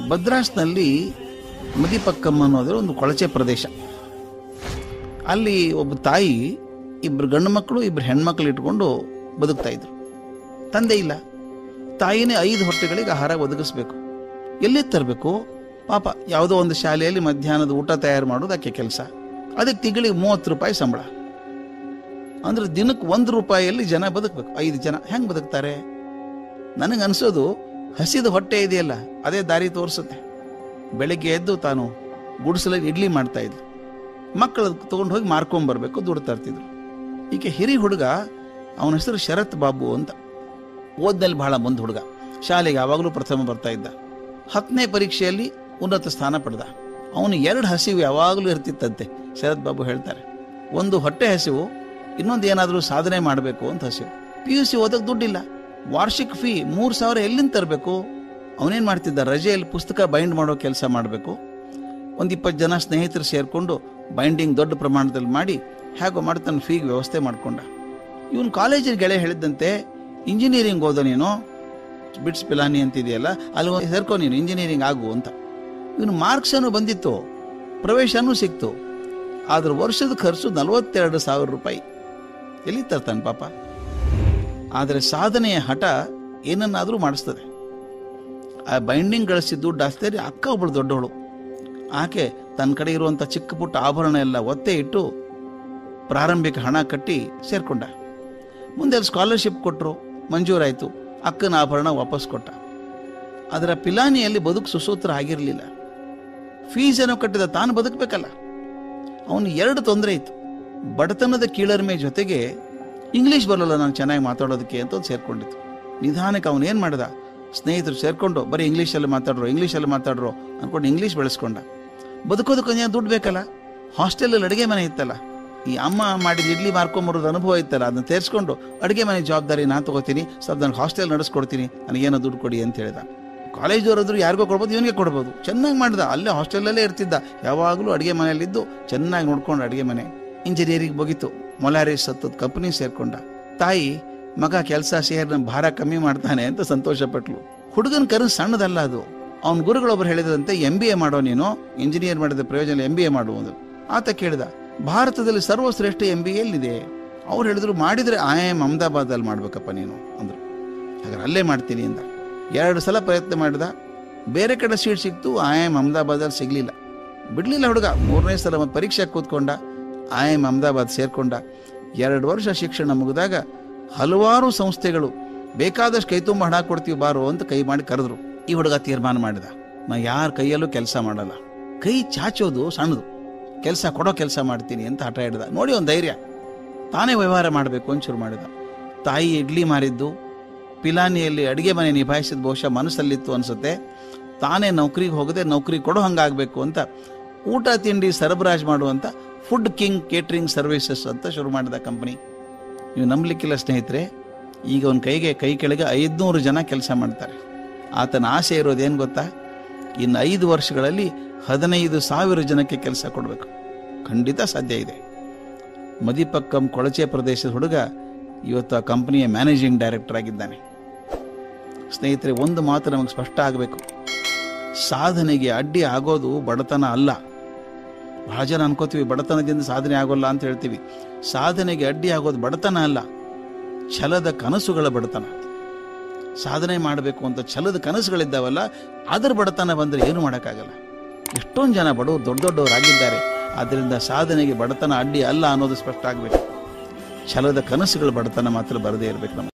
ಮದ್ರಾಸ್ನಲ್ಲಿ ಮದಿಪಕ್ಕಂ ಅನ್ನೋದ್ರ ಒಂದು ಕೊಳಚೆ ಪ್ರದೇಶ. ಅಲ್ಲಿ ಒಬ್ಬ ತಾಯಿ ಇಬ್ಬರು ಗಂಡು ಮಕ್ಕಳು ಇಬ್ಬರು ಹೆಣ್ಮಕ್ಳು ಇಟ್ಕೊಂಡು ಬದುಕ್ತಾ ಇದ್ರು. ತಂದೆ ಇಲ್ಲ. ತಾಯಿನೇ 5 ಹೊಟ್ಟೆಗಳಿಗೆ ಆಹಾರ ಒದಗಿಸ್ಬೇಕು. ಎಲ್ಲಿ ತರಬೇಕು? ಪಾಪ ಯಾವುದೋ ಒಂದು ಶಾಲೆಯಲ್ಲಿ ಮಧ್ಯಾಹ್ನದ ಊಟ ತಯಾರು ಮಾಡೋದು ಆಕೆ ಕೆಲಸ. ಅದಕ್ಕೆ ತಿಂಗಳಿಗೆ 30 ರೂಪಾಯಿ ಸಂಬಳ. ಅಂದ್ರೆ ದಿನಕ್ಕೆ 1 ರೂಪಾಯಿಯಲ್ಲಿ ಜನ ಬದುಕಬೇಕು. 5 ಜನ ಹೆಂಗೆ ಬದುಕ್ತಾರೆ? ನನಗೆ ಅನಿಸೋದು ಹಸಿದ ಹೊಟ್ಟೆ ಇದೆಯಲ್ಲ ಅದೇ ದಾರಿ ತೋರಿಸುತ್ತೆ. ಬೆಳಗ್ಗೆ ಎದ್ದು ತಾನು ಗುಡಿಸಲಲ್ಲಿ ಇಡ್ಲಿ ಮಾಡ್ತಾ ಇದ್ಲು. ಮಕ್ಕಳು ತೊಗೊಂಡು ಹೋಗಿ ಮಾರ್ಕೊಂಬರ್ಬೇಕು, ದುಡ್ಡು ತರ್ತಿದ್ರು. ಈಕೆ ಹಿರಿ ಹುಡುಗ, ಅವನ ಹೆಸರು ಶರತ್ ಬಾಬು ಅಂತ. ಓದ್ನಲ್ಲಿ ಬಹಳ ಮುಂದೆ ಹುಡುಗ. ಶಾಲೆಗೆ ಯಾವಾಗಲೂ ಪ್ರಥಮ ಬರ್ತಾ ಇದ್ದ. 10ನೇ ಪರೀಕ್ಷೆಯಲ್ಲಿ ಉನ್ನತ ಸ್ಥಾನ ಪಡೆದ. ಅವನು 2 ಹಸಿವು ಯಾವಾಗಲೂ ಇರ್ತಿತ್ತಂತೆ. ಶರತ್ ಬಾಬು ಹೇಳ್ತಾರೆ, ಒಂದು ಹೊಟ್ಟೆ ಹಸಿವು, ಇನ್ನೊಂದು ಏನಾದರೂ ಸಾಧನೆ ಮಾಡಬೇಕು ಅಂತ ಹಸಿವು. PUC ಓದಕ್ಕೆ ದುಡ್ಡಿಲ್ಲ. ವಾರ್ಷಿಕ ಫೀ 3,000 ಎಲ್ಲಿಂದ ತರಬೇಕು? ಅವನೇನು ಮಾಡ್ತಿದ್ದ? ರಜೆಯಲ್ಲಿ ಪುಸ್ತಕ ಬೈಂಡ್ ಮಾಡೋ ಕೆಲಸ ಮಾಡಬೇಕು. ಒಂದು 20 ಜನ ಸ್ನೇಹಿತರು ಸೇರಿಕೊಂಡು ಬೈಂಡಿಂಗ್ ದೊಡ್ಡ ಪ್ರಮಾಣದಲ್ಲಿ ಮಾಡಿ ಹೇಗೋ ಮಾಡಿ ತನ್ನ ಫೀಗೆ ವ್ಯವಸ್ಥೆ ಮಾಡಿಕೊಂಡ. ಇವನು ಕಾಲೇಜಿನ ಗೆಳೆಯ ಹೇಳಿದ್ದಂತೆ, ಇಂಜಿನಿಯರಿಂಗ್ ಓದೋ ನೀನು, ಬಿಟ್ಸ್ ಪಿಲಾನಿ ಅಂತಿದೆಯಲ್ಲ, ಅಲ್ಲಿ ಸೇರ್ಕೊ ನೀನು, ಇಂಜಿನಿಯರಿಂಗ್ ಆಗು ಅಂತ. ಇವನು ಮಾರ್ಕ್ಸನ್ನು ಬಂದಿತ್ತು, ಪ್ರವೇಶನೂ ಸಿಕ್ತು. ಆದ್ರೆ ವರ್ಷದ ಖರ್ಚು 42,000 ರೂಪಾಯಿ. ಎಲ್ಲಿ ತರ್ತಾನೆ ಪಾಪ? ಆದರೆ ಸಾಧನೆಯ ಹಠ ಏನನ್ನಾದರೂ ಮಾಡಿಸ್ತದೆ. ಆ ಬೈಂಡಿಂಗ್ ಗಳಿಸಿ ದುಡ್ಡು ಆಸ್ತಿ. ಅಕ್ಕ ಒಬ್ಬಳು ದೊಡ್ಡವಳು. ಆಕೆ ತನ್ನ ಕಡೆ ಇರುವಂಥ ಚಿಕ್ಕ ಪುಟ್ಟ ಆಭರಣ ಎಲ್ಲ ಒತ್ತೆ ಇಟ್ಟು ಪ್ರಾರಂಭಿಕ ಹಣ ಕಟ್ಟಿ ಸೇರ್ಕೊಂಡ. ಮುಂದೆ ಅಲ್ಲಿ ಸ್ಕಾಲರ್ಶಿಪ್ ಕೊಟ್ಟರು, ಮಂಜೂರಾಯಿತು. ಅಕ್ಕನ ಆಭರಣ ವಾಪಸ್ ಕೊಟ್ಟ. ಅದರ ಪಿಲಾನಿಯಲ್ಲಿ ಬದುಕು ಸುಸೂತ್ರ ಆಗಿರಲಿಲ್ಲ. ಫೀಸ್ ಏನೋ ಕಟ್ಟಿದ, ತಾನು ಬದುಕಬೇಕಲ್ಲ. ಅವನು 2 ತೊಂದರೆ ಇತ್ತು. ಬಡತನದ ಕೀಳರಿಮೆ ಜೊತೆಗೆ ಇಂಗ್ಲೀಷ್ ಬರೋಲ್ಲ ನಾನು ಚೆನ್ನಾಗಿ ಮಾತಾಡೋದಕ್ಕೆ ಅಂತ ಒಂದು ಸೇರ್ಕೊಂಡಿತ್ತು. ನಿಧಾನಕ್ಕೆ ಅವನು ಏನು ಮಾಡ್ದ, ಸ್ನೇಹಿತರು ಸೇರ್ಕೊಂಡು ಬರೀ ಇಂಗ್ಲೀಷಲ್ಲಿ ಮಾತಾಡ್ರು ಅಂದ್ಕೊಂಡು ಇಂಗ್ಲೀಷ್ ಬೆಳೆಸ್ಕೊಂಡ. ಬದುಕೋದಕ್ಕೆ ದುಡ್ಡು ಬೇಕಲ್ಲ. ಹಾಸ್ಟೆಲಲ್ಲಿ ಅಡುಗೆ ಮನೆ ಇತ್ತಲ್ಲ, ಈ ಅಮ್ಮ ಮಾಡಿದ ಇಡ್ಲಿ ಮಾರ್ಕೊಂಬರೋದು ಅನುಭವ ಇತ್ತಲ್ಲ, ಅದನ್ನು ತೇರಿಸ್ಕೊಂಡು ಅಡುಗೆ ಮನೆ ಜವಾಬ್ದಾರಿ ನಾನು ತಗೋತೀನಿ, ಸ್ವಲ್ಪ ನನಗೆ ಹಾಸ್ಟೆಲ್ ನಡೆಸ್ಕೊಡ್ತೀನಿ, ನನಗೇನೋ ದುಡ್ಡು ಕೊಡಿ ಅಂತ ಹೇಳಿದ. ಕಾಲೇಜವರಾದ್ರು ಯಾರಿಗೋ ಕೊಡ್ಬೋದು, ಇವನಿಗೆ ಕೊಡ್ಬೋದು. ಚೆನ್ನಾಗಿ ಮಾಡ್ದ. ಅಲ್ಲೇ ಹಾಸ್ಟೆಲಲ್ಲೇ ಇರ್ತಿದ್ದ. ಯಾವಾಗಲೂ ಅಡುಗೆ ಮನೆಯಲ್ಲಿದ್ದು ಚೆನ್ನಾಗಿ ನೋಡ್ಕೊಂಡು ಅಡುಗೆ ಮನೆ. ಇಂಜಿನಿಯರಿಂಗ್ ಮುಗಿತು. ಮೊಲಾರಿಸ್ ಹತ್ತದ ಕಂಪನಿ ಸೇರ್ಕೊಂಡ. ತಾಯಿ ಮಗ ಕೆಲಸ ಸೇರಿ ಭಾರ ಕಮ್ಮಿ ಮಾಡ್ತಾನೆ ಅಂತ ಸಂತೋಷಪಟ್ಲು. ಹುಡುಗನ ಕನಸು ಸಣ್ಣದಲ್ಲ ಅದು. ಅವನ ಗುರುಗಳೊಬ್ಬರು ಹೇಳಿದಂತೆ MBA ಮಾಡೋ ನೀನು, ಇಂಜಿನಿಯರ್ ಮಾಡಿದ ಪ್ರಯೋಜನ MBA ಮಾಡುವುದು. ಆತ ಕೇಳಿದ, ಭಾರತದಲ್ಲಿ ಸರ್ವಶ್ರೇಷ್ಠ MBA ಎಲ್ಲಿದೆ? ಅವ್ರು ಹೇಳಿದ್ರು, ಮಾಡಿದರೆ IIM ಅಹಮದಾಬಾದಲ್ಲಿ ಮಾಡ್ಬೇಕಪ್ಪ ನೀನು ಅಂದರು. ಹಾಗಾದ್ರೆ ಅಲ್ಲೇ ಮಾಡ್ತೀನಿ ಅಂದ. 2 ಸಲ ಪ್ರಯತ್ನ ಮಾಡಿದ. ಬೇರೆ ಕಡೆ ಸೀಟ್ ಸಿಕ್ತು, IIM ಅಹಮದಾಬಾದಲ್ಲಿ ಸಿಗಲಿಲ್ಲ. ಬಿಡಲಿಲ್ಲ ಹುಡುಗ. 3ನೇ ಸಲ ಪರೀಕ್ಷೆ ಕೂತ್ಕೊಂಡ. IIM ಅಹಮದಾಬಾದ್ ಸೇರ್ಕೊಂಡ. 2 ವರ್ಷ ಶಿಕ್ಷಣ ಮುಗಿದಾಗ ಹಲವಾರು ಸಂಸ್ಥೆಗಳು ಬೇಕಾದಷ್ಟು ಕೈ ತುಂಬ ಹಣ ಕೊಡ್ತೀವಿ ಬಾರೋ ಅಂತ ಕೈ ಮಾಡಿ ಕರೆದ್ರು. ಈ ಹುಡುಗ ತೀರ್ಮಾನ ಮಾಡಿದ, ನಾ ಯಾರ ಕೈಯಲ್ಲೂ ಕೆಲಸ ಮಾಡಲ್ಲ, ಕೈ ಚಾಚೋದು ಸಣ್ಣದು, ಕೆಲಸ ಕೊಡೋ ಕೆಲಸ ಮಾಡ್ತೀನಿ ಅಂತ ಹಠ ಹಿಡ್ದ. ನೋಡಿ ಒಂದು ಧೈರ್ಯ. ತಾನೇ ವ್ಯವಹಾರ ಮಾಡಬೇಕು ಅಂತ ಶುರು ಮಾಡಿದ. ತಾಯಿ ಇಡ್ಲಿ ಮಾರಿದ್ದು, ಪಿಲಾನಿಯಲ್ಲಿ ಅಡುಗೆ ಮನೆ ನಿಭಾಯಿಸಿದ ಬಹುಶಃ ಮನಸ್ಸಲ್ಲಿತ್ತು ಅನ್ಸುತ್ತೆ. ತಾನೇ ನೌಕರಿಗೆ ಹೋಗದೆ ನೌಕರಿ ಕೊಡೋ ಹಂಗಾಗಬೇಕು ಅಂತ ಊಟ ತಿಂಡಿ ಸರಬರಾಜು ಮಾಡುವಂಥ ಫುಡ್ ಕಿಂಗ್ ಕೇಟ್ರಿಂಗ್ ಸರ್ವಿಸಸ್ ಅಂತ ಶುರು ಮಾಡಿದ ಕಂಪನಿ. ನೀವು ನಂಬಲಿಕ್ಕಿಲ್ಲ ಸ್ನೇಹಿತರೆ, ಈಗ ಅವನ ಕೈ ಕೆಳಗೆ 500 ಜನ ಕೆಲಸ ಮಾಡ್ತಾರೆ. ಆತನ ಆಸೆ ಇರೋದೇನು ಗೊತ್ತಾ? ಇನ್ನು 5 ವರ್ಷಗಳಲ್ಲಿ 15,000 ಜನಕ್ಕೆ ಕೆಲಸ ಕೊಡಬೇಕು. ಖಂಡಿತ ಸಾಧ್ಯ ಇದೆ. ಮದಿಪಕ್ಕಂ ಕೊಳಚೆ ಪ್ರದೇಶದ ಹುಡುಗ ಇವತ್ತು ಆ ಕಂಪನಿಯ ಮ್ಯಾನೇಜಿಂಗ್ ಡೈರೆಕ್ಟರ್ ಆಗಿದ್ದಾನೆ. ಸ್ನೇಹಿತರೆ, ಒಂದು ಮಾತು ನಮಗೆ ಸ್ಪಷ್ಟ ಆಗಬೇಕು. ಸಾಧನೆಗೆ ಅಡ್ಡಿ ಆಗೋದು ಬಡತನ ಅಲ್ಲ. ಬಹಳ ಜನ ಅನ್ಕೋತೀವಿ ಬಡತನದಿಂದ ಸಾಧನೆ ಆಗೋಲ್ಲ ಅಂತ ಹೇಳ್ತೀವಿ. ಸಾಧನೆಗೆ ಅಡ್ಡಿ ಆಗೋದು ಬಡತನ ಅಲ್ಲ, ಛಲದ ಕನಸುಗಳ ಬಡತನ. ಸಾಧನೆ ಮಾಡಬೇಕು ಅಂತ ಛಲದ ಕನಸುಗಳಿದ್ದಾವಲ್ಲ, ಅದರ ಬಡತನ ಬಂದರೆ ಏನು ಮಾಡೋಕ್ಕಾಗಲ್ಲ. ಎಷ್ಟೊಂದು ಜನ ಬಡವರು ದೊಡ್ಡವರಾಗಿದ್ದಾರೆ. ಆದ್ದರಿಂದ ಸಾಧನೆಗೆ ಬಡತನ ಅಡ್ಡಿ ಅಲ್ಲ ಅನ್ನೋದು ಸ್ಪಷ್ಟ ಆಗಬೇಕು. ಛಲದ ಕನಸುಗಳ ಬಡತನ ಮಾತ್ರ ಬರದೇ ಇರಬೇಕು ನಮಗೆ.